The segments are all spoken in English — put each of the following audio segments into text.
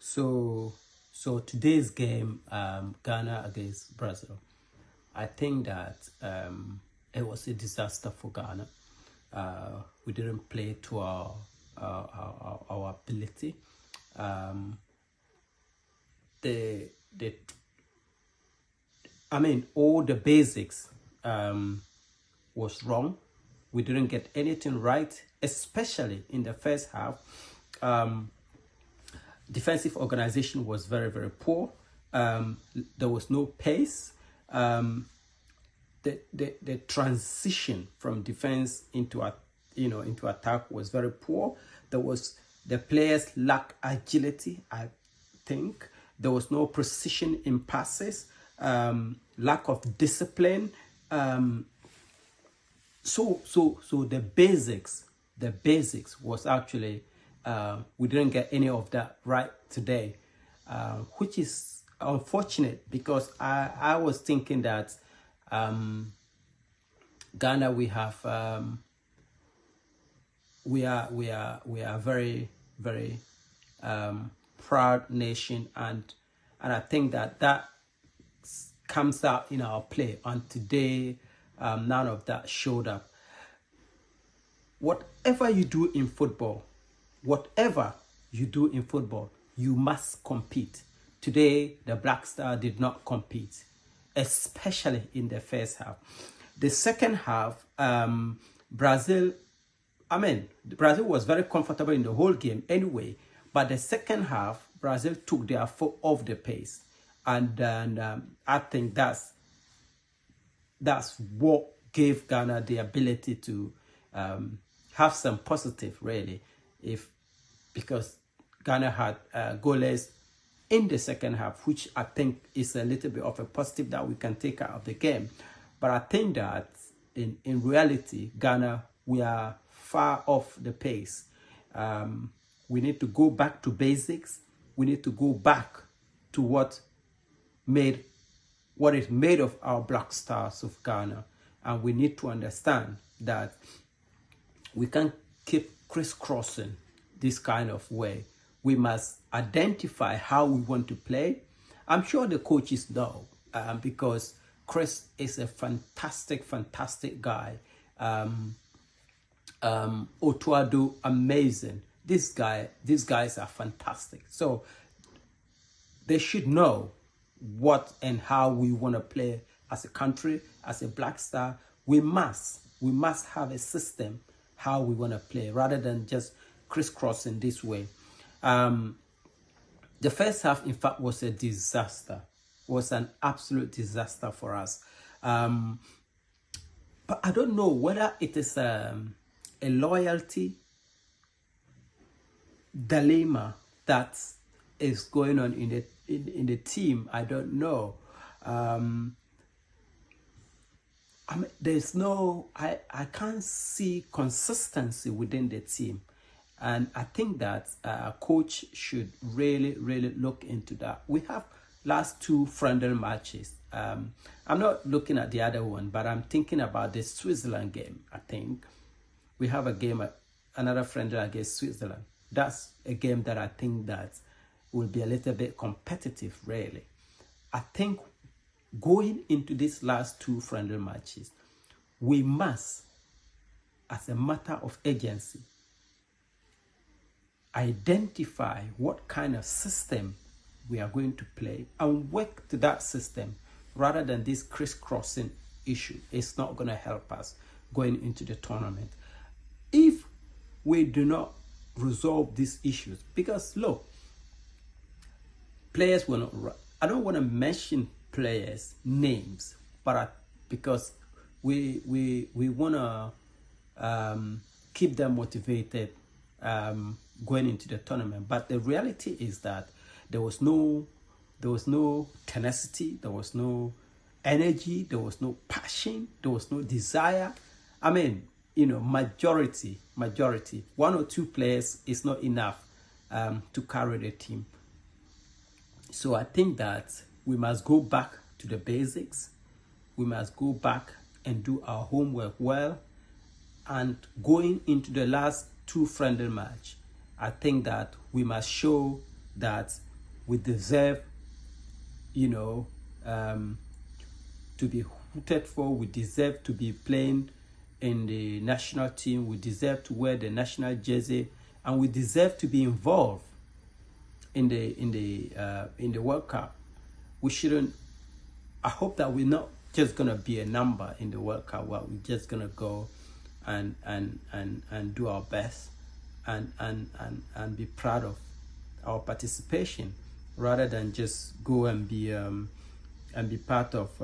So today's game, Ghana against Brazil, I think that it was a disaster for Ghana. We didn't play to our ability. All the basics was wrong. We didn't get anything right, especially in the first half. Defensive organization was very, very poor. There was no pace. The transition from defense into attack was very poor. The players lacked agility, I think. There was no precision in passes, lack of discipline. So the basics was actually, we didn't get any of that right today, which is unfortunate, because I was thinking that Ghana, we are very, very proud nation, and I think that comes out in our play. And today, none of that showed up. Whatever you do in football, you must compete. Today, the Black Star did not compete, especially in the first half. The second half, Brazil was very comfortable in the whole game anyway, but the second half, Brazil took their foot off the pace. And I think that's what gave Ghana the ability to have some positive, really, because Ghana had goalless in the second half, which I think is a little bit of a positive that we can take out of the game. But I think that in reality, Ghana, we are far off the pace. We need to go back to basics. We need to go back to what is made of our Black Stars of Ghana. And we need to understand that we can't keep crisscrossing this kind of way. We must identify how we want to play. I'm sure the coaches know, because Chris is a fantastic guy. Otuado, amazing. These guys are fantastic. So they should know what and how we want to play as a country, as a Black Star. We must have a system how we want to play, rather than just crisscrossing this way. The first half, in fact, was a disaster. Was an absolute disaster for us. But I don't know whether it is a loyalty dilemma that is going on in the team. I don't know. I can't see consistency within the team. And I think that a coach should really look into that. We have last two friendly matches. I'm not looking at the other one, but I'm thinking about the Switzerland game. I think we have another friendly against Switzerland. That's a game that I think that will be a little bit competitive, really. I think going into these last two friendly matches, we must, as a matter of urgency, identify what kind of system we are going to play and work to that system, rather than this crisscrossing issue. It's not going to help us going into the tournament if we do not resolve these issues. Because look, players will not. I don't want to mention players' names, but because we want to keep them motivated going into the tournament. But the reality is that there was no tenacity, there was no energy, there was no passion, there was no desire. Majority, 1 or 2 players is not enough to carry the team. So I think that we must go back to the basics. We must go back and do our homework well. And going into the last 2 friendly match, I think that we must show that We deserve, you know, to be hooted for. We deserve to be playing in the national team. We deserve to wear the national jersey, and we deserve to be involved in the World Cup. We shouldn't. I hope that we're not just gonna be a number in the World Cup. Well, we're just gonna go and do our best and be proud of our participation, rather than just go and be part of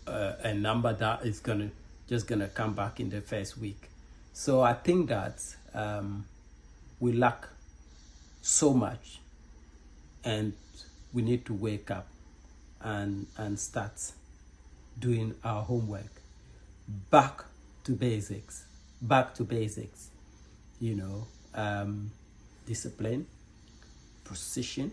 a number that is just gonna come back in the first week. So I think that we lack so much, and we need to wake up and start doing our homework. Back to basics. You know, discipline, precision,